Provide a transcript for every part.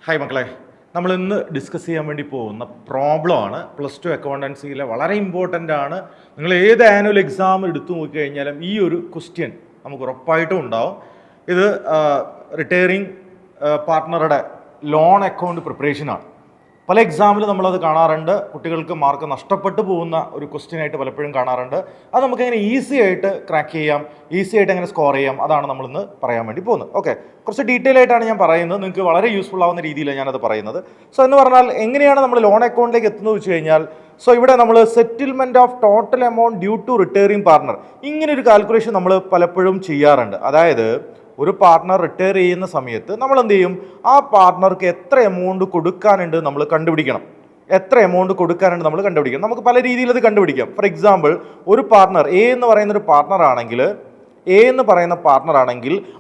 Hi മക്കളെ, നമ്മൾ ഇന്ന് ഡിസ്കസ് ചെയ്യാൻ വേണ്ടി പോകുന്ന പ്രോബ്ലമാണ് +2 അക്കൗണ്ടൻസിയിലെ വളരെ ഇമ്പോർട്ടൻ്റ് ആണ്. നിങ്ങൾ ഏത് ആനുവൽ എക്സാം എടുത്തു നോക്കിക്കഴിഞ്ഞാലും ഈ ഒരു ക്വസ്റ്റ്യൻ നമുക്ക് ഉറപ്പായിട്ടും ഉണ്ടാവും. ഇത് റിട്ടയറിംഗ് പാർട്ട്ണറുടെ ലോൺ അക്കൗണ്ട് പ്രിപ്പറേഷനാണ്. പല എക്സാമിലും നമ്മളത് കാണാറുണ്ട്. കുട്ടികൾക്ക് മാർക്ക് നഷ്ടപ്പെട്ടു പോകുന്ന ഒരു ക്വസ്റ്റ്യൻ ആയിട്ട് പലപ്പോഴും കാണാറുണ്ട്. അത് നമുക്ക് എങ്ങനെ ഈസി ആയിട്ട് ക്രാക്ക് ചെയ്യാം, ഈസി ആയിട്ട് എങ്ങനെ സ്കോർ ചെയ്യാം, അതാണ് നമ്മളിന്ന് പറയാൻ വേണ്ടി പോകുന്നത്. ഓക്കെ, കുറച്ച് ഡീറ്റെയിൽ ആയിട്ടാണ് ഞാൻ പറയുന്നത്. നിങ്ങൾക്ക് വളരെ യൂസ്ഫുൾ ആവുന്ന രീതിയിലാണ് ഞാനത് പറയുന്നത്. സോ എന്ന് പറഞ്ഞാൽ എങ്ങനെയാണ് നമ്മൾ ലോൺ അക്കൗണ്ടിലേക്ക് എത്തുന്നത് വെച്ച് കഴിഞ്ഞാൽ, സോ ഇവിടെ നമ്മൾ settlement of total amount due to retiring partner, ഇങ്ങനെ ഒരു കാൽക്കുലേഷൻ നമ്മൾ പലപ്പോഴും ചെയ്യാറുണ്ട്. അതായത് ഒരു പാർട്ട്ണർ റിട്ടയർ ചെയ്യുന്ന സമയത്ത് നമ്മൾ എന്ത് ചെയ്യും, ആ പാർട്ട്ണർക്ക് എത്ര എമൗണ്ട് കൊടുക്കാനുണ്ട് നമ്മൾ കണ്ടുപിടിക്കണം. എത്ര എമൗണ്ട് കൊടുക്കാനുണ്ട് നമ്മൾ കണ്ടുപിടിക്കണം. നമുക്ക് പല രീതിയിൽ അത് കണ്ടുപിടിക്കാം. ഫോർ എക്സാമ്പിൾ, ഒരു പാർട്ട്ണർ എ എന്ന് പറയുന്ന ഒരു പാർട്ട്ണർ ആണെങ്കിൽ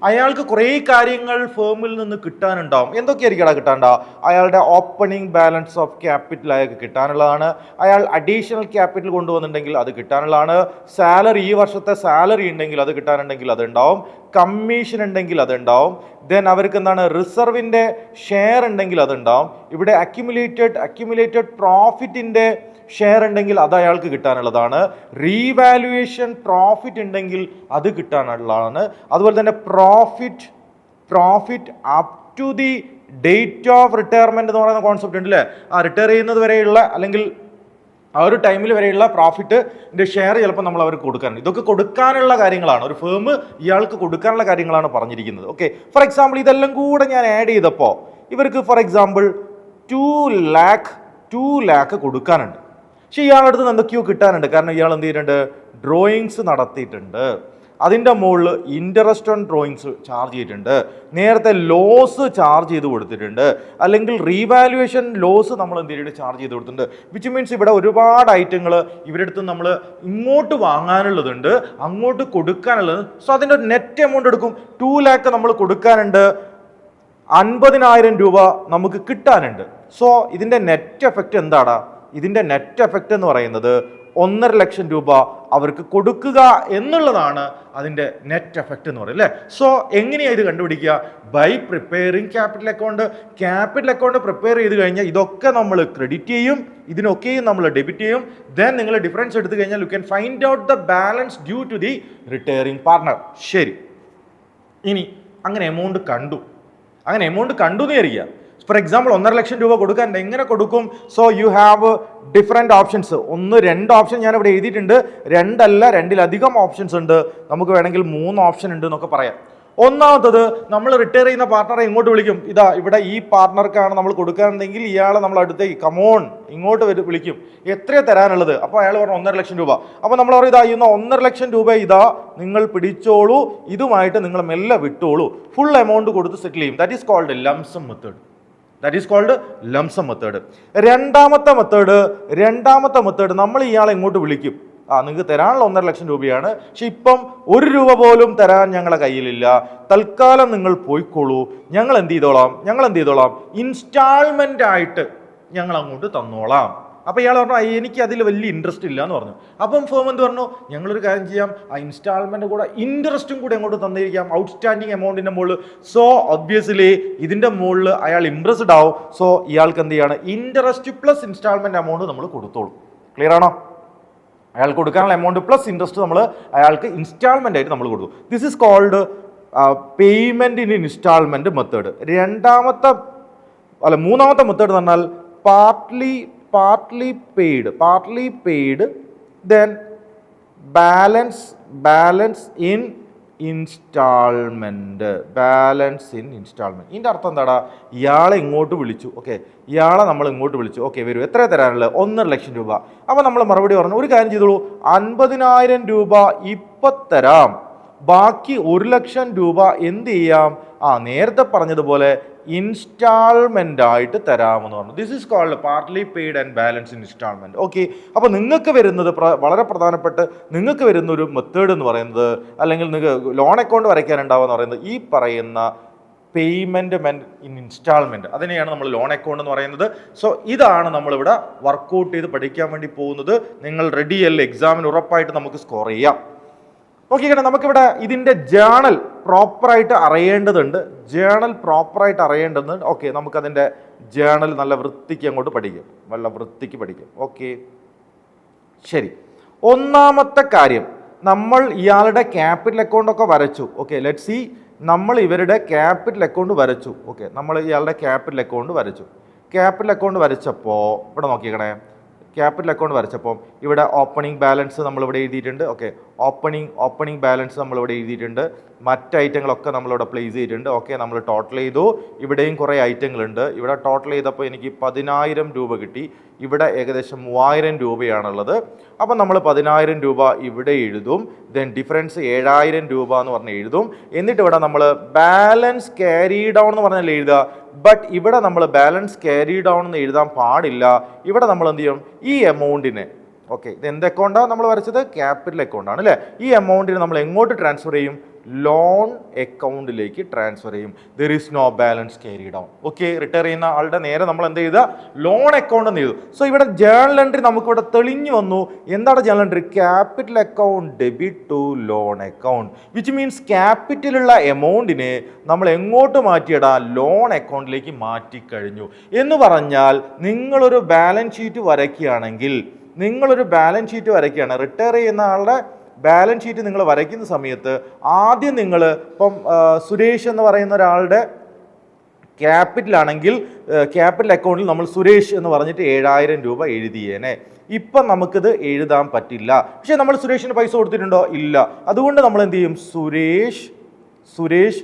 അയാൾക്ക് കുറേ കാര്യങ്ങൾ ഫേമിൽ നിന്ന് കിട്ടാനുണ്ടാവും. എന്തൊക്കെയായിരിക്കും കിട്ടാണ്ട? അയാളുടെ ഓപ്പണിംഗ് ബാലൻസ് ഓഫ് ക്യാപിറ്റൽ അയാൾക്ക് കിട്ടാനുള്ളതാണ്. അയാൾ അഡീഷണൽ ക്യാപിറ്റൽ കൊണ്ടുവന്നിട്ടുണ്ടെങ്കിൽ അത് കിട്ടാനുള്ളതാണ്. സാലറി, ഈ വർഷത്തെ സാലറി ഉണ്ടെങ്കിൽ അത് കിട്ടാനുണ്ടെങ്കിൽ അത് ഉണ്ടാവും. കമ്മീഷൻ ഉണ്ടെങ്കിൽ അത് ഉണ്ടാവും. ദെൻ അവർക്ക് എന്താണ്, റിസർവിൻ്റെ ഷെയർ ഉണ്ടെങ്കിൽ അത് ഉണ്ടാവും. ഇവിടെ അക്യുമുലേറ്റഡ് പ്രോഫിറ്റിൻ്റെ ഷെയർ ഉണ്ടെങ്കിൽ അത് അയാൾക്ക് കിട്ടാനുള്ളതാണ്. റീവാലുവേഷൻ പ്രോഫിറ്റ് ഉണ്ടെങ്കിൽ അത് കിട്ടാനുള്ളതാണ്. അതുപോലെ തന്നെ profit up to the date of retirement എന്ന് പറയുന്ന കോൺസെപ്റ്റ് ഉണ്ട് അല്ലേ. ആ റിട്ടയർ ചെയ്യുന്നത് വരെയുള്ള അല്ലെങ്കിൽ ആ ഒരു ടൈമിൽ വരെയുള്ള പ്രോഫിറ്റിൻ്റെ ഷെയർ ചിലപ്പോൾ നമ്മൾ അവർക്ക് കൊടുക്കാറുണ്ട്. ഇതൊക്കെ കൊടുക്കാനുള്ള കാര്യങ്ങളാണ്, ഒരു ഫേം ഇയാൾക്ക് കൊടുക്കാനുള്ള കാര്യങ്ങളാണ് പറഞ്ഞിരിക്കുന്നത്. ഓക്കെ, ഫോർ എക്സാമ്പിൾ ഇതെല്ലാം കൂടെ ഞാൻ ആഡ് ചെയ്തപ്പോൾ ഇവർക്ക് ഫോർ എക്സാമ്പിൾ 2 ലാക്ക് കൊടുക്കാനുണ്ട്. പക്ഷേ ഇയാളുടെ അടുത്ത് എന്തൊക്കെയോ കിട്ടാനുണ്ട്. കാരണം ഇയാൾ എന്ത് ചെയ്തിട്ടുണ്ട്, ഡ്രോയിങ്സ് നടത്തിയിട്ടുണ്ട്. അതിൻ്റെ മുകളിൽ ഇൻട്രസ്റ്റ് ഓൺ ഡ്രോയിങ്സ് ചാർജ് ചെയ്തിട്ടുണ്ട്. നേരത്തെ ലോസ് ചാർജ് ചെയ്ത് കൊടുത്തിട്ടുണ്ട്. അല്ലെങ്കിൽ റീവാലുവേഷൻ ലോസ് നമ്മൾ എന്ത് ചെയ്തിട്ട് ചാർജ് ചെയ്ത് കൊടുത്തിട്ടുണ്ട്. വിച്ച് മീൻസ് ഇവിടെ ഒരുപാട് ഐറ്റങ്ങൾ ഇവരുടെ അടുത്ത് നമ്മൾ ഇങ്ങോട്ട് വാങ്ങാനുള്ളതുണ്ട്, അങ്ങോട്ട് കൊടുക്കാനുള്ളത്. സോ അതിൻ്റെ ഒരു നെറ്റ് എമൗണ്ട് എടുക്കും. 2 ലാക്ക് നമ്മൾ കൊടുക്കാനുണ്ട്, 50,000 രൂപ നമുക്ക് കിട്ടാനുണ്ട്. സോ ഇതിൻ്റെ നെറ്റ് എഫക്റ്റ് എന്താണ്? ഇതിൻ്റെ നെറ്റ് എഫക്റ്റ് എന്ന് പറയുന്നത് 1.5 ലക്ഷം രൂപ അവർക്ക് കൊടുക്കുക എന്നുള്ളതാണ് അതിൻ്റെ നെറ്റ് എഫക്റ്റ് എന്ന് പറയുന്നത് അല്ലേ. സോ എങ്ങനെയാണ് ഇത് കണ്ടുപിടിക്കുക? By preparing capital account prepare ചെയ്ത് കഴിഞ്ഞാൽ ഇതൊക്കെ നമ്മൾ ക്രെഡിറ്റ് ചെയ്യും, ഇതിനൊക്കെയും നമ്മൾ ഡെബിറ്റ് ചെയ്യും. ദെൻ നിങ്ങൾ ഡിഫറൻസ് എടുത്തു കഴിഞ്ഞാൽ you can find out the balance due to the retiring partner. ശരി, ഇനി അങ്ങനെ എമൗണ്ട് കണ്ടു എന്ന് വിചാരിക്കുക. ഫോർ എക്സാമ്പിൾ 1.5 ലക്ഷം രൂപ കൊടുക്കാൻ എങ്ങനെ കൊടുക്കും? So you have different options. 2 option ഞാൻ ഇവിടെ എഴുതിയിട്ടുണ്ട്. 2 ഓപ്ഷൻസ് ഉണ്ട്. നമുക്ക് വേണമെങ്കിൽ 3 ഓപ്ഷൻ ഉണ്ട് എന്നൊക്കെ പറയാം. ഒന്നാമത്തത്, നമ്മൾ റിട്ടയർ ചെയ്യുന്ന പാർട്ട്ണറെ ഇങ്ങോട്ട് വിളിക്കും. ഇവിടെ ഈ പാർട്ട്ണർക്കാണ് നമ്മൾ കൊടുക്കാനുണ്ടെങ്കിൽ ഇയാളെ നമ്മൾ അടുത്തേക്ക് കമോൺ ഇങ്ങോട്ട് വിളിക്കും. എത്രയാണ് തരാനുള്ളത്? അപ്പോൾ അയാൾ പറഞ്ഞു 1.5 ലക്ഷം രൂപ. അപ്പോൾ നമ്മൾ പറയും, 1.5 ലക്ഷം രൂപ നിങ്ങൾ പിടിച്ചോളൂ, ഇതുമായിട്ട് നിങ്ങൾ മെല്ലെ വിട്ടോളൂ, ഫുൾ എമൗണ്ട് കൊടുത്ത് സെറ്റിൽ ചെയ്യും. That is called lump sum method. രണ്ടാമത്തെ മെത്തേഡ് നമ്മൾ ഇയാളെ ഇങ്ങോട്ട് വിളിക്കും. നിങ്ങൾക്ക് തരാനുള്ള 1.5 ലക്ഷം രൂപയാണ്, പക്ഷെ ഇപ്പം 1 രൂപ പോലും തരാൻ ഞങ്ങളുടെ കയ്യിലില്ല, തൽക്കാലം നിങ്ങൾ പോയിക്കോളൂ, ഞങ്ങൾ എന്ത് ചെയ്തോളാം, ഇൻസ്റ്റാൾമെന്റ് ആയിട്ട് ഞങ്ങൾ അങ്ങോട്ട് തന്നോളാം. അപ്പോൾ ഇയാൾ പറഞ്ഞു എനിക്ക് അതിൽ വലിയ ഇൻട്രസ്റ്റ് ഇല്ല എന്ന് പറഞ്ഞു. അപ്പം ഫേം എന്ത് പറഞ്ഞു, ഞങ്ങളൊരു കാര്യം ചെയ്യാം, ആ ഇൻസ്റ്റാൾമെന്റ് കൂടെ ഇൻട്രസ്റ്റും കൂടെ അങ്ങോട്ട് തന്നിരിക്കാം ഔട്ട്സ്റ്റാൻഡിങ് എമൗണ്ടിന്റെ മുകളിൽ. സോ ഒബ്വിയസ്ലി ഇതിന്റെ മുകളിൽ അയാൾ ഇംപ്രസ്ഡ് ആവും. സോ ഇയാൾക്ക് എന്ത് ചെയ്യാണ്, ഇൻട്രസ്റ്റ് പ്ലസ് ഇൻസ്റ്റാൾമെന്റ് എമൗണ്ട് നമ്മൾ കൊടുത്തോളൂ. ക്ലിയർ ആണോ? അയാൾക്ക് കൊടുക്കാനുള്ള എമൗണ്ട് പ്ലസ് ഇൻട്രസ്റ്റ് നമ്മൾ അയാൾക്ക് ഇൻസ്റ്റാൾമെന്റ് ആയിട്ട് നമ്മൾ കൊടുക്കും. This is called payment in instalment method. മൂന്നാമത്തെ മെത്തേഡ് എന്ന് പറഞ്ഞാൽ partly paid then balance in installment. ഇതിൻ്റെ അർത്ഥം എന്താടാ, ഇയാളെ ഇങ്ങോട്ട് വിളിച്ചു. നമ്മൾ ഇങ്ങോട്ട് വിളിച്ചു. വരൂ, എത്ര തരാനുള്ളത്? 1.5 ലക്ഷം രൂപ. അപ്പോൾ നമ്മൾ മറുപടി പറഞ്ഞു, ഒരു കാര്യം ചെയ്തോളൂ, 50,000 രൂപ ഇപ്പം തരാം, ബാക്കി 1 ലക്ഷം രൂപ എന്ത് ചെയ്യാം, നേരത്തെ പറഞ്ഞതുപോലെ ഇൻസ്റ്റാൾമെന്റ് ആയിട്ട് തരാമെന്ന് പറഞ്ഞു. This is called partly paid and balance in instalment. Okay, അപ്പോൾ നിങ്ങൾക്ക് വരുന്നത് വളരെ പ്രധാനപ്പെട്ട് നിങ്ങൾക്ക് വരുന്ന ഒരു മെത്തേഡ് എന്ന് പറയുന്നത്, അല്ലെങ്കിൽ നിങ്ങൾക്ക് ലോൺ അക്കൗണ്ട് വരയ്ക്കാനുണ്ടാവുക എന്ന് പറയുന്നത് ഈ പറയുന്ന പേയ്മെന്റ് ഇൻ ഇൻസ്റ്റാൾമെന്റ്, അതിനെയാണ് നമ്മൾ ലോൺ അക്കൗണ്ട് എന്ന് പറയുന്നത്. സോ ഇതാണ് നമ്മളിവിടെ വർക്കൗട്ട് ചെയ്ത് പഠിക്കാൻ വേണ്ടി പോകുന്നത്. നിങ്ങൾ റെഡിയല്ലേ? എക്സാമിന് ഉറപ്പായിട്ട് നമുക്ക് സ്കോർ ചെയ്യാം. നോക്കിക്കട്ടെ, നമുക്കിവിടെ ഇതിൻ്റെ ജേണൽ പ്രോപ്പറായിട്ട് അറിയേണ്ടതുണ്ട്. ഓക്കെ, നമുക്കതിൻ്റെ ജേണൽ നല്ല വൃത്തിക്ക് അങ്ങോട്ട് പഠിക്കാം, നല്ല വൃത്തിക്ക് പഠിക്കാം. ഓക്കെ, ശരി. ഒന്നാമത്തെ കാര്യം, നമ്മൾ ഇയാളുടെ ക്യാപിറ്റൽ അക്കൗണ്ട് ഒക്കെ വരച്ചു. ഓക്കെ, ലെറ്റ് സി, നമ്മൾ ഇവരുടെ ക്യാപിറ്റൽ അക്കൗണ്ട് വരച്ചു. ഓക്കെ, നമ്മൾ ഇയാളുടെ ക്യാപിറ്റൽ അക്കൗണ്ട് വരച്ചപ്പോൾ ഇവിടെ നോക്കിക്കണേ, ക്യാപിറ്റൽ അക്കൗണ്ട് വരച്ചപ്പോൾ ഇവിടെ ഓപ്പണിംഗ് ബാലൻസ് നമ്മളിവിടെ എഴുതിയിട്ടുണ്ട്. ഓക്കെ, ഓപ്പണിംഗ് ബാലൻസ് നമ്മളിവിടെ എഴുതിയിട്ടുണ്ട്. മറ്റ് ഐറ്റങ്ങളൊക്കെ നമ്മളിവിടെ പ്ലേസ് ചെയ്തിട്ടുണ്ട്. ഓക്കെ, നമ്മൾ ടോട്ടൽ ചെയ്തു. ഇവിടെയും കുറേ ഐറ്റങ്ങളുണ്ട്. ഇവിടെ ടോട്ടൽ ചെയ്തപ്പോൾ എനിക്ക് 10,000 രൂപ കിട്ടി. ഇവിടെ ഏകദേശം 3,000 രൂപയാണുള്ളത്. അപ്പം നമ്മൾ 10,000 രൂപ ഇവിടെ എഴുതും. ദെൻ ഡിഫറൻസ് 7,000 രൂപ എന്ന് പറഞ്ഞ് എഴുതും. എന്നിട്ട് ഇവിടെ നമ്മൾ ബാലൻസ് ക്യാരി ഡൗൺ എന്ന് പറഞ്ഞാൽ എഴുതുക. ബട്ട് ഇവിടെ നമ്മൾ ബാലൻസ് ക്യാരി ഡൗൺ എന്ന് എഴുതാൻ പാടില്ല. ഇവിടെ നമ്മൾ എന്ത് ചെയ്യും, ഈ എമൗണ്ടിനെ, ഓക്കെ, ഇത് എന്ത് അക്കൗണ്ടാണ് നമ്മൾ വരച്ചത്, ക്യാപിറ്റൽ അക്കൗണ്ടാണ് അല്ലേ, ഈ എമൗണ്ടിനെ നമ്മൾ എങ്ങോട്ട് ട്രാൻസ്ഫർ ചെയ്യും, ലോൺ അക്കൗണ്ടിലേക്ക് ട്രാൻസ്ഫർ ചെയ്യും. There is no balance carry down. Okay, retire ചെയ്യുന്ന ആളുടെ നേരെ നമ്മൾ എന്ത് ചെയ്താൽ ലോൺ അക്കൗണ്ട് എന്ന് ചെയ്തു. സോ ഇവിടെ ജേണൽ എൻട്രി നമുക്കിവിടെ തെളിഞ്ഞു വന്നു. എന്താണ് journal entry, capital account debit to loan account, which means ക്യാപിറ്റലുള്ള എമൗണ്ടിനെ നമ്മൾ എങ്ങോട്ട് മാറ്റിയിടാം, ലോൺ അക്കൗണ്ടിലേക്ക് മാറ്റിക്കഴിഞ്ഞു. എന്ന് പറഞ്ഞാൽ നിങ്ങളൊരു ബാലൻസ് ഷീറ്റ് വരയ്ക്കുകയാണെങ്കിൽ, റിട്ടയർ ചെയ്യുന്ന ആളുടെ ബാലൻസ് ഷീറ്റ് നിങ്ങൾ വരയ്ക്കുന്ന സമയത്ത് ആദ്യം നിങ്ങൾ ഇപ്പം സുരേഷ് എന്ന് പറയുന്ന ഒരാളുടെ ക്യാപിറ്റൽ ആണെങ്കിൽ ക്യാപിറ്റൽ അക്കൗണ്ടിൽ നമ്മൾ സുരേഷ് എന്ന് പറഞ്ഞിട്ട് 7,000 രൂപ എഴുതിയേനെ. ഇപ്പം നമുക്കിത് എഴുതാൻ പറ്റില്ല. പക്ഷേ നമ്മൾ സുരേഷിന് പൈസ കൊടുത്തിട്ടുണ്ടോ, ഇല്ല. അതുകൊണ്ട് നമ്മൾ എന്ത് ചെയ്യും, സുരേഷ്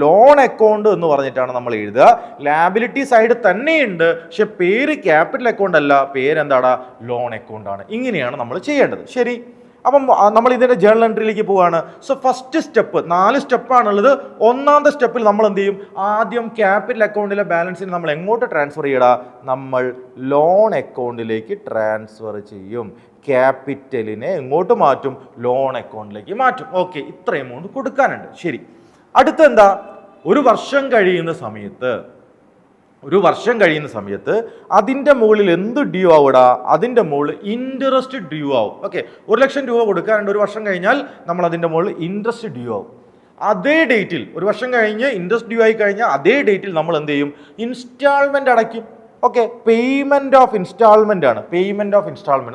ലോൺ അക്കൗണ്ട് എന്ന് പറഞ്ഞിട്ടാണ് നമ്മൾ എഴുതുക. ലാബിലിറ്റി സൈഡ് തന്നെയുണ്ട്, പക്ഷെ പേര് ക്യാപിറ്റൽ അക്കൗണ്ട് അല്ല, പേരെന്താടാ, ലോൺ അക്കൗണ്ട് ആണ്. ഇങ്ങനെയാണ് നമ്മൾ ചെയ്യേണ്ടത്. ശരി, അപ്പം നമ്മൾ ഇതിൻ്റെ ജേണൽ എൻട്രിയിലേക്ക് പോവുകയാണ്. So first step, 4 സ്റ്റെപ്പാണുള്ളത്. ഒന്നാമത്തെ സ്റ്റെപ്പിൽ നമ്മൾ എന്ത് ചെയ്യും, ആദ്യം ക്യാപിറ്റൽ അക്കൗണ്ടിലെ ബാലൻസിന് നമ്മൾ എങ്ങോട്ട് ട്രാൻസ്ഫർ ചെയ്യടാ, നമ്മൾ ലോൺ അക്കൗണ്ടിലേക്ക് ട്രാൻസ്ഫർ ചെയ്യും. ക്യാപിറ്റലിനെ എങ്ങോട്ട് മാറ്റും, ലോൺ അക്കൗണ്ടിലേക്ക് മാറ്റും. ഓക്കെ, ഇത്ര എമൗണ്ട് കൊടുക്കാനുണ്ട്. ശരി, അടുത്ത എന്താ, ഒരു വർഷം കഴിയുന്ന സമയത്ത് അതിൻ്റെ മുകളിൽ എന്ത് ഡ്യൂ ആവുടാ, അതിൻ്റെ മുകളിൽ ഇൻട്രസ്റ്റ് ഡ്യൂ ആവും. ഓക്കെ, 1,00,000 രൂപ കൊടുക്കാനുണ്ട്. ഒരു വർഷം കഴിഞ്ഞാൽ നമ്മൾ അതിൻ്റെ മുകളിൽ ഇൻട്രസ്റ്റ് ഡ്യൂ ആവും. അതേ ഡേറ്റിൽ, ഒരു വർഷം കഴിഞ്ഞ് ഇൻട്രസ്റ്റ് ഡ്യൂ ആയി കഴിഞ്ഞാൽ അതേ ഡേറ്റിൽ നമ്മൾ എന്ത് ചെയ്യും, ഇൻസ്റ്റാൾമെൻറ്റ് അടയ്ക്കും. ഓക്കെ, പേയ്മെൻറ്റ് ഓഫ് ഇൻസ്റ്റാൾമെൻ്റ് ആണ്.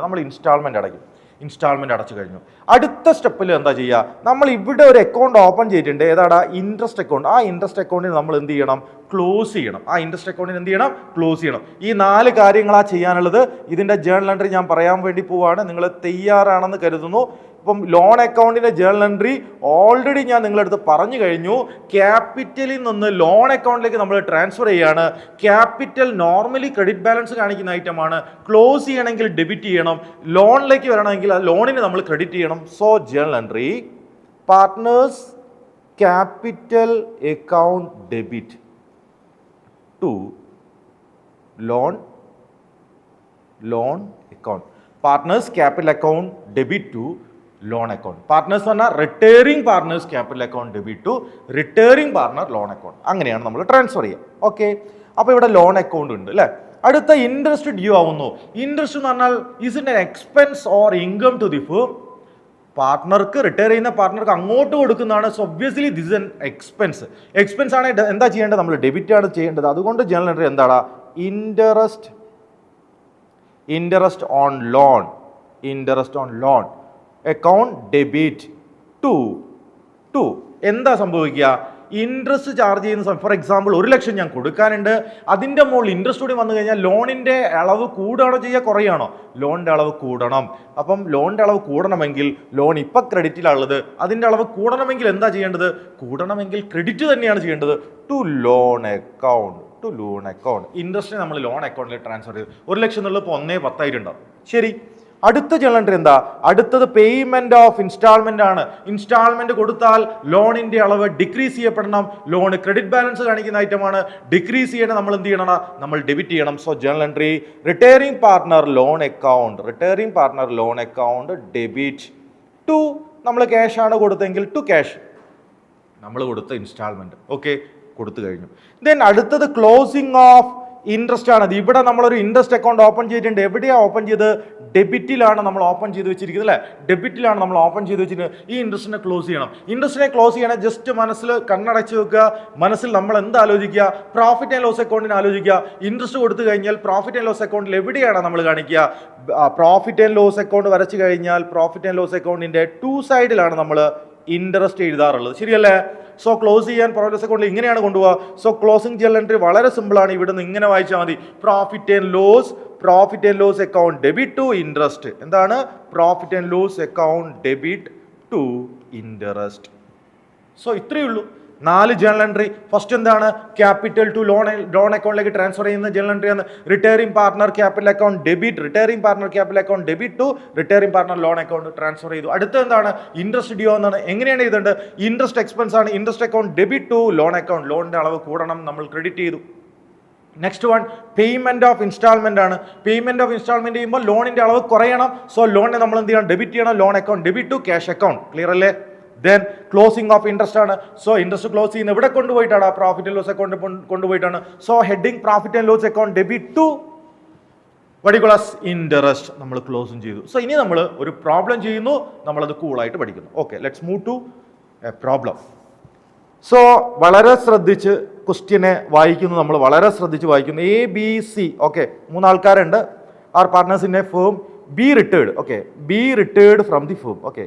നമ്മൾ ഇൻസ്റ്റാൾമെൻറ്റ് അടയ്ക്കും. ഇൻസ്റ്റാൾമെൻറ്റ് അടച്ചു കഴിഞ്ഞു. അടുത്ത സ്റ്റെപ്പിൽ എന്താ ചെയ്യുക, നമ്മൾ ഇവിടെ ഒരു അക്കൗണ്ട് ഓപ്പൺ ചെയ്തിട്ടുണ്ട്. ഏതാടാ, ഇൻട്രസ്റ്റ് അക്കൗണ്ട്. ആ ഇൻട്രസ്റ്റ് അക്കൗണ്ടിന് നമ്മൾ എന്ത് ചെയ്യണം, ക്ലോസ് ചെയ്യണം. ഈ 4 കാര്യങ്ങളാണ് ചെയ്യാനുള്ളത്. ഇതിൻ്റെ ജേണൽ എൻട്രി ഞാൻ പറയാൻ വേണ്ടി പോവാണ്. നിങ്ങൾ തയ്യാറാണെന്ന് കരുതുന്നു. ഇപ്പം ലോൺ അക്കൗണ്ടിൻ്റെ ജേണൽ എൻട്രി ഓൾറെഡി ഞാൻ നിങ്ങളടുത്ത് പറഞ്ഞു കഴിഞ്ഞു. ക്യാപിറ്റലിൽ നിന്ന് ലോൺ അക്കൗണ്ടിലേക്ക് നമ്മൾ ട്രാൻസ്ഫർ ചെയ്യാണ്. ക്യാപിറ്റൽ നോർമലി ക്രെഡിറ്റ് ബാലൻസ് കാണിക്കുന്ന ഐറ്റമാണ്. ക്ലോസ് ചെയ്യണമെങ്കിൽ ഡെബിറ്റ് ചെയ്യണം, ലോണിലേക്ക് വരണമെങ്കിൽ ആ ലോണിന് നമ്മൾ ക്രെഡിറ്റ് ചെയ്യണം. So journal entry, partners capital account debit to loan account. Partners capital account debit to loan account. Partners പറഞ്ഞാൽ retiring partners capital account debit to retiring partner loan account. അങ്ങനെയാണ് നമ്മൾ ട്രാൻസ്ഫർ ചെയ്യുക. ഓക്കെ, അപ്പോൾ ഇവിടെ loan account ഉണ്ട് അല്ലേ. അടുത്ത interest due ആവുന്നു. ഇൻട്രസ്റ്റ് എന്ന് പറഞ്ഞാൽ is it an expense or income to the firm. പാർട്ട്ണർക്ക്, റിട്ടയർ ചെയ്യുന്ന പാർട്ട്ണർക്ക് അങ്ങോട്ട് കൊടുക്കുന്നതാണ്. So obviously this is an expense ആണ്. എന്താ ചെയ്യേണ്ടത്, നമ്മൾ ഡെബിറ്റ് ആണ് ചെയ്യേണ്ടത്. അതുകൊണ്ട് ജേണൽ എൻട്രി എന്താടാ, interest on loan account debit to എന്താ സംഭവിക്കുക, ഇൻട്രസ്റ്റ് ചാർജ് ചെയ്യുന്ന സമയം, ഫോർ എക്സാമ്പിൾ 1,00,000 ഞാൻ കൊടുക്കാനുണ്ട്. അതിൻ്റെ മുകളിൽ ഇൻട്രസ്റ്റ് കൂടി വന്നു കഴിഞ്ഞാൽ ലോണിൻ്റെ അളവ് കൂടുകയാണോ ചെയ്യുക, കുറയാണോ, ലോണിൻ്റെ അളവ് കൂടണം. അപ്പം ലോണിൻ്റെ അളവ് കൂടണമെങ്കിൽ, ലോൺ ഇപ്പം ക്രെഡിറ്റിലുള്ളത്, അതിൻ്റെ അളവ് കൂടണമെങ്കിൽ എന്താ ചെയ്യേണ്ടത്, ക്രെഡിറ്റ് തന്നെയാണ് ചെയ്യേണ്ടത്. To loan account. ഇൻട്രസ്റ്റിനെ നമ്മൾ ലോൺ അക്കൗണ്ടിൽ ട്രാൻസ്ഫർ ചെയ്ത് 1,00,000 എന്നുള്ളത് ഇപ്പോൾ 1,10,000 ഉണ്ടാവും. ശരി, അടുത്ത ജേണൽ എൻട്രി എന്താ, അടുത്തത് പേയ്മെന്റ് ഓഫ് ഇൻസ്റ്റാൾമെന്റ് ആണ്. ഇൻസ്റ്റാൾമെന്റ് കൊടുത്താൽ ലോണിന്റെ അളവ് ഡിക്രീസ് ചെയ്യപ്പെടണം. ലോൺ ക്രെഡിറ്റ് ബാലൻസ് കാണിക്കുന്ന ഐറ്റമാണ്. ഡിക്രീസ് ചെയ്യണം, നമ്മൾ എന്ത് ചെയ്യണം, നമ്മൾ ഡെബിറ്റ് ചെയ്യണം. So journal entry, retiring partner loan account debit to, നമ്മൾ ക്യാഷ് ആണ് കൊടുത്തെങ്കിൽ ടു ക്യാഷ്, നമ്മൾ കൊടുത്ത ഇൻസ്റ്റാൾമെന്റ്. ഓക്കെ, കൊടുത്തു കഴിഞ്ഞു. ദെൻ അടുത്തത് ക്ലോസിംഗ് ഓഫ് ഇൻട്രസ്റ്റ് ആണ്. ഇവിടെ നമ്മളൊരു ഇൻട്രസ്റ്റ് അക്കൗണ്ട് ഓപ്പൺ ചെയ്തിട്ടുണ്ട്. എവിടെയാണ് ഓപ്പൺ ചെയ്ത്, ഡെബിറ്റിലാണ് നമ്മൾ ഓപ്പൺ ചെയ്ത് വെച്ചിരിക്കുന്നത് അല്ലേ, ഡെബിറ്റിലാണ് നമ്മൾ ഓപ്പൺ ചെയ്ത് വെച്ചിരിക്കുന്നത്. ഈ ഇൻട്രസ്റ്റിനെ ക്ലോസ് ചെയ്യണം. ഇൻട്രസ്റ്റിനെ ക്ലോസ് ചെയ്യണേ ജസ്റ്റ് മനസ്സിൽ കണ്ണടച്ച് വെക്കുക. മനസ്സിൽ നമ്മൾ എന്ത് ആലോചിക്കുക? പ്രോഫിറ്റ് ആൻഡ് ലോസ് അക്കൗണ്ടിന് ആലോചിക്കുക. ഇൻട്രസ്റ്റ് കൊടുത്തു കഴിഞ്ഞാൽ പ്രോഫിറ്റ് ആൻഡ് ലോസ് അക്കൗണ്ടിൽ എവിടെയാണ് നമ്മൾ കാണിക്കുക? പ്രോഫിറ്റ് ആൻഡ് ലോസ് അക്കൗണ്ട് വരച്ചു കഴിഞ്ഞാൽ പ്രോഫിറ്റ് ആൻഡ് ലോസ് അക്കൗണ്ടിന്റെ 2 സൈഡിലാണ് നമ്മൾ ഇൻട്രസ്റ്റ് എഴുതാറുള്ളത്, ശരിയല്ലേ? സോ ക്ലോസ് ചെയ്യാൻ പ്രോഫിറ്റ് ലോസ് അക്കൗണ്ടിൽ ഇങ്ങനെയാണ് കൊണ്ടുപോകുക. സോ ക്ലോസിംഗ് ജേർണൽ എൻട്രി വളരെ സിമ്പിളാണ്. ഇവിടെ നിന്ന് ഇങ്ങനെ വായിച്ചാൽ മതി. Profit and loss account debit to interest. എന്താണ്? Profit and loss account debit to interest. So ഇത്രയേ ഉള്ളൂ. 4 ജേർണൽ എൻട്രി. ഫസ്റ്റ് എന്താണ്? ക്യാപിറ്റൽ ടു ലോൺ അക്കൗണ്ടിലേക്ക് ട്രാൻസ്ഫർ ചെയ്യുന്ന ജേർണൽ എൻട്രി ആണ് retiring partner capital account debit. Retiring partner capital account debit to retiring partner loan account transfer ചെയ്തു. അടുത്ത എന്താണ്? Interest due എന്നാണ്. എങ്ങനെയാണ് എഴുതേണ്ടത്? ഇൻട്രസ്റ്റ് എക്സ്പെൻസ് ആണ്. Interest account debit to loan account. ലോണിന്റെ അളവ് കൂടണം, നമ്മൾ ക്രെഡിറ്റ് ചെയ്തു. Next one payment of instalment ആണ്. പേയ്മെന്റ് ഓഫ് ഇൻസ്റ്റാൾമെന്റ് ചെയ്യുമ്പോൾ ലോണിന്റെ അളവ് കുറയണം. സോ ലോണിനെ നമ്മൾ എന്ത് ചെയ്യണം? ഡെബിറ്റ് ചെയ്യണം. Loan account debit to cash account. Clear അല്ലേ? ദെൻ ക്ലോസിംഗ് ഓഫ് ഇൻട്രസ്റ്റ് ആണ്. സോ ഇൻട്രസ്റ്റ് ക്ലോസ് ചെയ്യുന്ന ഇവിടെ കൊണ്ടുപോയിട്ടാണ്? പ്രോഫിറ്റ് ആൻഡ് ലോസ് അക്കൗണ്ട് കൊണ്ടുപോയിട്ടാണ്. So heading profit and loss account debit to വടികുളസ് ഇൻട്രസ്റ്റ് നമ്മൾ ക്ലോസും ചെയ്തു. സോ ഇനി നമ്മൾ ഒരു പ്രോബ്ലം ചെയ്യുന്നു, നമ്മളത് കൂളായിട്ട് പഠിക്കുന്നു. Okay, let's move to a problem. So വളരെ ശ്രദ്ധിച്ച് ക്വസ്റ്റ്യനെ വായിക്കുന്നു, നമ്മൾ വളരെ ശ്രദ്ധിച്ച് വായിക്കുന്നു. A B C. ഓക്കെ, 3 ആൾക്കാരുണ്ട്. Are partners in a firm. B retired. Okay, B retired from the firm. Okay,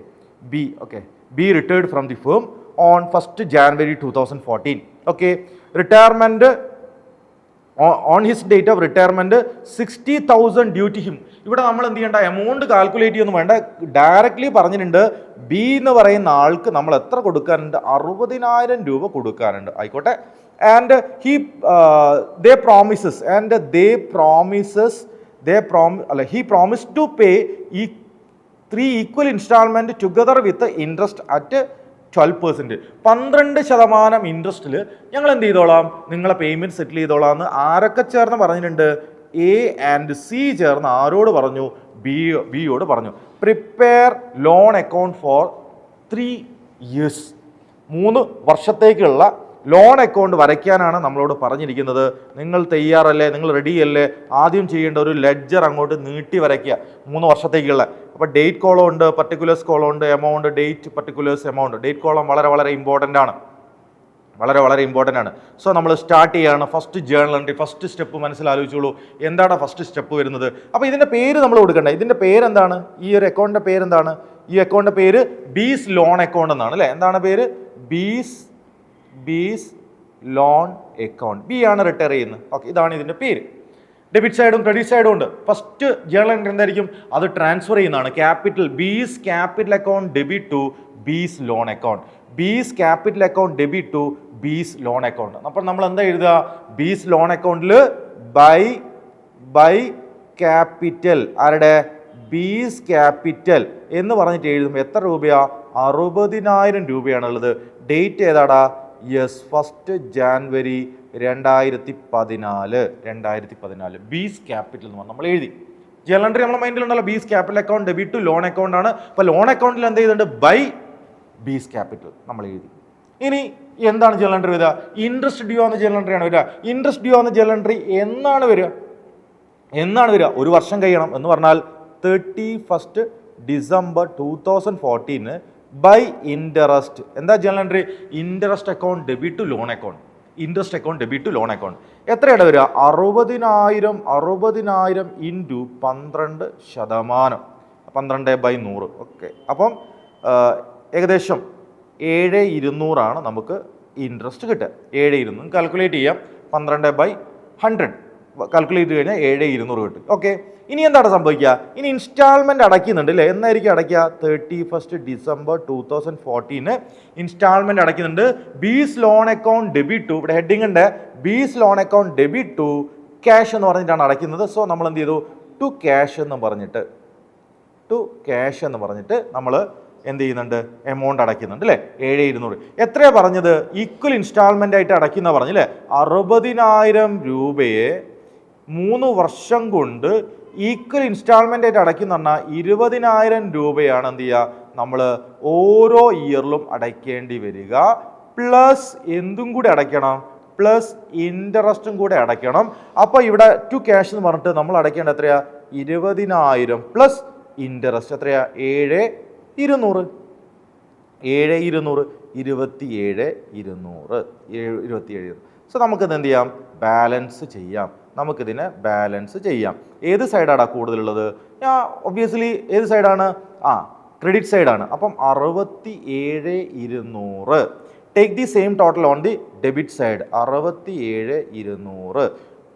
B. Okay, be retired from the firm on 1st January 2014. Okay, retirement on his date of retirement 60,000 due to him. ഇവിടെ നമ്മൾ എന്ത് ചെയ്യേണ്ട? Amount calculate ചെയ്യൊന്നും വേണ്ട, directly പറഞ്ഞിട്ടുണ്ട്. B എന്ന് പറയുന്ന ആൾക്ക് നമ്മൾ എത്ര കൊടുക്കാനുണ്ട്? 60,000 രൂപ കൊടുക്കാനുണ്ട്. ആയിക്കോട്ടെ. And he promised to pay 3 equal installment together with the interest at 12%. 12% ഇൻട്രസ്റ്റിൽ ഞങ്ങൾ എന്ത് ചെയ്തോളാം? നിങ്ങളെ പേയ്മെന്റ് സെറ്റിൽ ചെയ്തോളാം എന്ന് ആരൊക്കെ ചേർന്ന് പറഞ്ഞിട്ടുണ്ട്? എ ആൻഡ് സി ചേർന്ന് ആരോട് പറഞ്ഞു? ബിയോട് പറഞ്ഞു. Prepare loan account for 3 years. 3 വർഷത്തേക്കുള്ള ലോൺ അക്കൗണ്ട് വരയ്ക്കാനാണ് നമ്മളോട് പറഞ്ഞിരിക്കുന്നത്. നിങ്ങൾ തയ്യാറല്ലേ? നിങ്ങൾ റെഡിയല്ലേ? ആദ്യം ചെയ്യേണ്ട ഒരു ലെഡ്ജർ അങ്ങോട്ട് നീട്ടി വരയ്ക്കുക 3 വർഷത്തേക്കുള്ള. അപ്പോൾ ഡേറ്റ് കോളം ഉണ്ട്, പർട്ടിക്കുലേഴ്സ് കോളം ഉണ്ട്, amount, date, particulars, amount. Date column വളരെ വളരെ ഇമ്പോർട്ടൻ്റ് ആണ്, വളരെ വളരെ ഇമ്പോർട്ടൻ്റ് ആണ്. സോ നമ്മൾ സ്റ്റാർട്ട് ചെയ്യുകയാണ്. First journal entry, first step മനസ്സിലാലോചിച്ചോളൂ. എന്താണ് ഫസ്റ്റ് സ്റ്റെപ്പ് വരുന്നത്? അപ്പോൾ ഇതിൻ്റെ പേര് നമ്മൾ കൊടുക്കണ്ട. ഇതിൻ്റെ പേരെന്താണ്? ഈ ഒരു അക്കൗണ്ടിൻ്റെ പേരെന്താണ്? ഈ അക്കൗണ്ടിൻ്റെ പേര് ബീസ് ലോൺ അക്കൗണ്ട് എന്നാണ് അല്ലേ? എന്താണ് പേര്? ബീസ് ലോൺ അക്കൗണ്ട്. ബി ആണ് റിട്ടയർ ചെയ്യുന്നത്. ഓക്കെ, ഇതാണ് ഇതിൻ്റെ പേര്. ഡെബിറ്റ് സൈഡും ക്രെഡിറ്റ് സൈഡും ഉണ്ട്. ഫസ്റ്റ് ജേർണൽ എൻട്രി എന്തായിരിക്കും? അത് ട്രാൻസ്ഫർ ചെയ്യുന്നതാണ്. Capital B's capital account debit to B's loan account. B's capital account debit to B's loan account. അപ്പോൾ നമ്മൾ എന്താ എഴുതുക? ബീസ് ലോൺ അക്കൗണ്ടിൽ ബൈ ക്യാപിറ്റൽ, ആരുടെ? ബീസ് ക്യാപിറ്റൽ എന്ന് പറഞ്ഞിട്ട് എഴുതുമ്പോൾ എത്ര രൂപയാ? 60,000 രൂപയാണുള്ളത്. ഡേറ്റ് ഏതാടാ? Yes, 1st January 2014. B's capital എന്ന് പറഞ്ഞാൽ നമ്മൾ എഴുതി. ജേർണൽ എൻട്രി നമ്മുടെ മൈൻഡിലുണ്ടല്ലോ. B's capital account debit to loan account ആണ്. അപ്പോൾ ലോൺ അക്കൗണ്ടിൽ എന്ത് ചെയ്തിട്ടുണ്ട്? ബൈ ബീസ് ക്യാപിറ്റൽ നമ്മൾ എഴുതി. ഇനി എന്താണ് ജേർണൽ എൻട്രി വരിക? ഇൻട്രസ്റ്റ് ഡ്യൂ എന്ന ജേർണൽ എൻട്രി ആണ് വരിക. ഇൻട്രസ്റ്റ് ഡ്യൂ എന്ന ജേർണൽ എൻട്രി എന്നാണ് വരിക? 1 വർഷം കഴിയണം എന്ന് പറഞ്ഞാൽ 31st December 2014 ബൈ ഇൻട്രസ്റ്റ്. എന്താ journal entry? Interest account debit to loan account. Interest account debit to loan account. എത്രയാണ് വരിക? 60,000 ഇൻറ്റു 12%. 12/100. ഓക്കെ, അപ്പം ഏകദേശം 7,200 നമുക്ക് ഇൻട്രസ്റ്റ് കിട്ടുക. 7,200 കാൽക്കുലേറ്റ് ചെയ്യാം. 12/100 കാൽക്കുലേറ്റ് ചെയ്ത് കഴിഞ്ഞാൽ 7,200 കിട്ടും. ഓക്കെ, ഇനി എന്താണ് സംഭവിക്കുക? ഇനി ഇൻസ്റ്റാൾമെന്റ് അടയ്ക്കുന്നുണ്ട് അല്ലേ? എന്നായിരിക്കും അടയ്ക്കുക? 31st December 2014 ഇൻസ്റ്റാൾമെന്റ് അടയ്ക്കുന്നുണ്ട്. B's loan account debit to, ഇവിടെ ഹെഡിങ് ഉണ്ട്, B's loan account debit to cash എന്ന് പറഞ്ഞിട്ടാണ് അടയ്ക്കുന്നത്. സോ നമ്മൾ എന്ത് ചെയ്തു? ടു ക്യാഷ് എന്ന് പറഞ്ഞിട്ട് നമ്മൾ എന്ത് ചെയ്യുന്നുണ്ട്? എമൗണ്ട് അടയ്ക്കുന്നുണ്ട് അല്ലേ? 7,200. എത്രയാണ് പറഞ്ഞത്? ഈക്വൽ ഇൻസ്റ്റാൾമെന്റ് ആയിട്ട് അടയ്ക്കുന്ന പറഞ്ഞില്ലേ? 60,000 രൂപയെ 3 വർഷം കൊണ്ട് ഈക്വൽ ഇൻസ്റ്റാൾമെന്റ് ആയിട്ട് അടയ്ക്കുന്ന പറഞ്ഞാൽ 20,000 രൂപയാണ് എന്ത് ചെയ്യുക? നമ്മൾ ഓരോ ഇയറിലും അടയ്ക്കേണ്ടി വരിക. പ്ലസ് എന്തും കൂടി അടയ്ക്കണം? പ്ലസ് ഇൻട്രസ്റ്റും കൂടെ അടയ്ക്കണം. അപ്പോൾ ഇവിടെ ടു ക്യാഷ് എന്ന് പറഞ്ഞിട്ട് നമ്മൾ അടയ്ക്കേണ്ട എത്രയാ? 20,000 പ്ലസ് ഇൻട്രസ്റ്റ് എത്രയാ? 7,200. 27,200. സോ നമുക്കിത് എന്ത് ചെയ്യാം? ബാലൻസ് ചെയ്യാം. ഏത് സൈഡാണ് കൂടുതലുള്ളത്? ഒബ്വിയസ്ലി ഏത് സൈഡാണ്? ക്രെഡിറ്റ് സൈഡാണ്. അപ്പം 67,200. Take the same total on the debit side. 67,200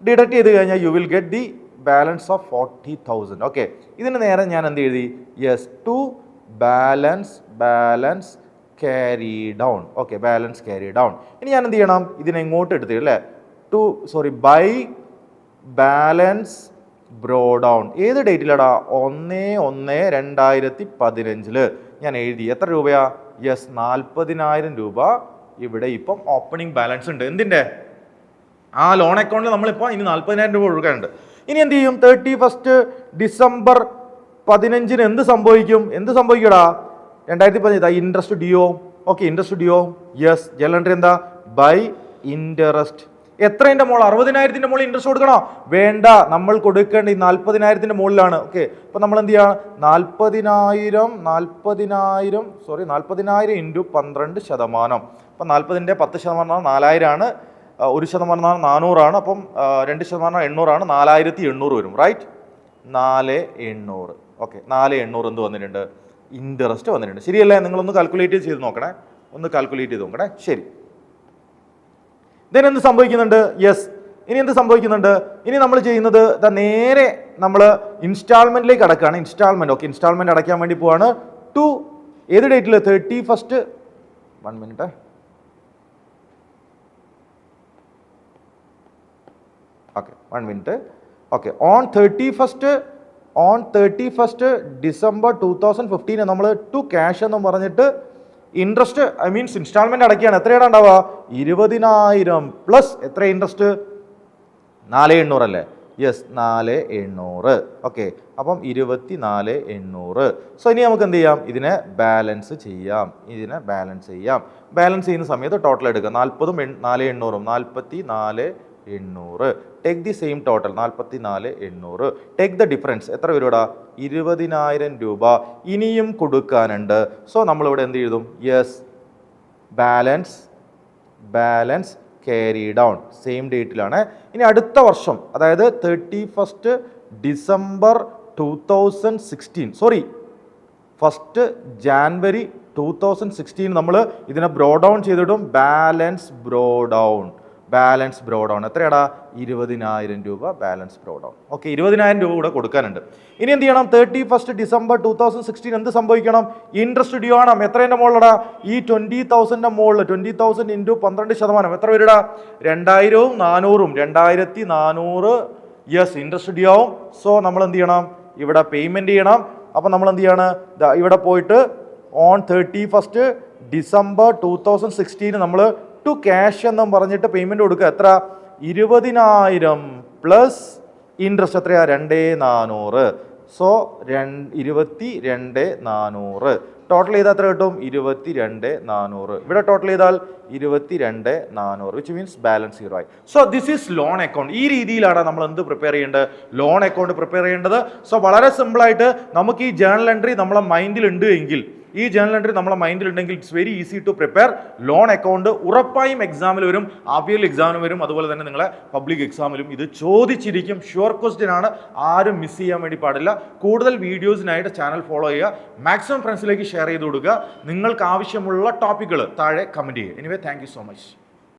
deduct ചെയ്ത് കഴിഞ്ഞാൽ you will get the balance of 40,000. Okay, ഇതിന് നേരെ ഞാൻ എന്ത് എഴുതി? Yes, to balance carry down. Okay, balance carry down. ഇനി ഞാൻ എന്ത് ചെയ്യണം? ഇതിനെ ഇങ്ങോട്ട് എടുത്ത് അല്ലേ, ബൈ ബാലൻസ് ബ്രോ ഡൗൺ. ഏത് ഡേറ്റിലാടാ? 1/1/2015 ഞാൻ എഴുതി. എത്ര രൂപയാ? യെസ്, 40,000 രൂപ ഇവിടെ ഇപ്പം ഓപ്പണിംഗ് ബാലൻസ് ഉണ്ട്. എന്തിൻ്റെ? ആ ലോൺ അക്കൗണ്ടിൽ നമ്മളിപ്പോൾ ഇനി 40,000 രൂപ കൊടുക്കാനുണ്ട്. ഇനി എന്ത് ചെയ്യും? 31 ഡിസംബർ 15 എന്ത് സംഭവിക്കടാ? 2015 interest due. Okay, interest due. Yes, general entry എന്താ? By interest. എത്രേൻ്റെ മോൾ? 60,000 മുകളിൽ ഇൻട്രസ്റ്റ് കൊടുക്കണോ? വേണ്ട, നമ്മൾ കൊടുക്കേണ്ട ഈ 40,000 മുകളിലാണ്. ഓക്കെ, അപ്പോൾ നമ്മൾ എന്ത് ചെയ്യുക? 40,000 ഇൻറ്റു 12%. അപ്പം 40ൻ്റെ 10% 4,000 ആണ്, 1% 400 അപ്പം 2% 800 4,800 വരും. റൈറ്റ്, 4,800. ഓക്കെ, 4,800 എന്ത് വന്നിട്ടുണ്ട്? ഇൻട്രസ്റ്റ് വന്നിട്ടുണ്ട്. ശരിയല്ലേ? നിങ്ങളൊന്ന് കാൽക്കുലേറ്റ് ചെയ്ത് നോക്കണേ. ശരി, ഇതിന് എന്ത് സംഭവിക്കുന്നുണ്ട്? യെസ്, ഇനി എന്ത് സംഭവിക്കുന്നുണ്ട്? ഇനി നമ്മൾ ചെയ്യുന്നത് നേരെ നമ്മൾ ഇൻസ്റ്റാൾമെന്റിലേക്ക് അടക്കുകയാണ്. ഇൻസ്റ്റാൾമെന്റ് അടയ്ക്കാൻ വേണ്ടി പോവാണ്. ഏത് ഡേറ്റിൽ? 31. 1 minute. Okay, 1 minute. Okay, on 31 December 2015 നമ്മൾ ടു ക്യാഷ് എന്ന് പറഞ്ഞിട്ട് ഇൻട്രസ്റ്റ് ഇൻസ്റ്റാൾമെന്റ് അടയ്ക്കുകയാണ്. എത്രയാണ് ഉണ്ടാവുക? 20,000 പ്ലസ് എത്ര ഇൻട്രസ്റ്റ്? 4,800 അല്ലേ? യെസ്, 4,800. ഓക്കെ, അപ്പം 24,800. സോ ഇനി നമുക്ക് എന്ത് ചെയ്യാം? ഇതിനെ ബാലൻസ് ചെയ്യാം. ബാലൻസ് ചെയ്യുന്ന സമയത്ത് ടോട്ടൽ എടുക്കുക. 40ഉം 4,800ഉം 44,800. Take the same total 44,800. Take the difference. എത്ര വരൂടാ? 20,000 രൂപ ഇനിയും കൊടുക്കാനുണ്ട്. സോ നമ്മളിവിടെ എന്ത് എഴുതും? Yes, balance carry down. Same ഡേറ്റിലാണ്. ഇനി അടുത്ത വർഷം, അതായത് 31 ഡിസംബർ 2016 1 ജാനുവരി 2016 നമ്മൾ ഇതിനെ ബ്രോ ഡൗൺ ചെയ്തിടും. ബാലൻസ് ബ്രോ ഡൗൺ എത്രയാടാ? 20,000 രൂപ ബാലൻസ് ബ്രോ ഡൗൺ. ഓക്കെ, 20,000 രൂപ കൂടെ കൊടുക്കാനുണ്ട്. ഇനി എന്ത് ചെയ്യണം? 31 ഡിസംബർ 2016 എന്ത് സംഭവിക്കണം? ഇൻട്രസ്റ്റ് ഡ്യൂ ആണ്. എത്രേൻ്റെ മുകളിലടാ? ഈ 20,000 മുകളിൽ 20,000 ഇൻറ്റു 12% എത്ര വരൂടാ? 2,000ഉം 400ഉം 2,400. യെസ്, ഇൻട്രസ്റ്റ് ഡ്യൂ ആവും. സോ നമ്മൾ എന്ത് ചെയ്യണം? ഇവിടെ പേയ്മെന്റ് ചെയ്യണം. അപ്പം നമ്മൾ എന്ത് ചെയ്യാണ്? ഇവിടെ പോയിട്ട് ഓൺ 31 ഡിസംബർ 2016 നമ്മൾ ടു ക്യാഷ് എന്നും പറഞ്ഞിട്ട് പേയ്മെന്റ് കൊടുക്കുക. എത്ര? 20,000 പ്ലസ് ഇൻട്രസ്റ്റ് എത്രയാ? 2,400. സോ 22,400. ടോട്ടൽ ചെയ്താൽ എത്ര കിട്ടും? 22,400. ഇവിടെ ടോട്ടൽ ചെയ്താൽ 22,400, വിച്ച് മീൻസ് ബാലൻസ് 0 ആയി. So this is loan account. ഈ രീതിയിലാണ് നമ്മൾ എന്ത് പ്രിപ്പയർ ചെയ്യേണ്ടത്? ലോൺ അക്കൗണ്ട് പ്രിപ്പയർ ചെയ്യേണ്ടത്. സോ വളരെ സിമ്പിളായിട്ട് നമുക്ക് ഈ ജേണൽ എൻട്രി നമ്മളെ മൈൻഡിൽ ഉണ്ട് എങ്കിൽ, it's very easy to prepare loan account. ഉറപ്പായും എക്സാമിൽ വരും, ആഫിയൽ എക്സാമിന് വരും, അതുപോലെ തന്നെ നിങ്ങളെ പബ്ലിക് എക്സാമിലും ഇത് ചോദിച്ചിരിക്കും. ഷുവർ ക്വസ്റ്റ്യൻ ആണ്, ആരും മിസ് ചെയ്യാൻ വേണ്ടി പാടില്ല. കൂടുതൽ വീഡിയോസിനായിട്ട് ചാനൽ ഫോളോ ചെയ്യുക, മാക്സിമം ഫ്രണ്ട്സിലേക്ക് ഷെയർ ചെയ്ത് കൊടുക്കുക. നിങ്ങൾക്ക് ആവശ്യമുള്ള ടോപ്പിക്കുകൾ താഴെ കമൻറ്റ് ചെയ്യുക. Anyway, thank you so much.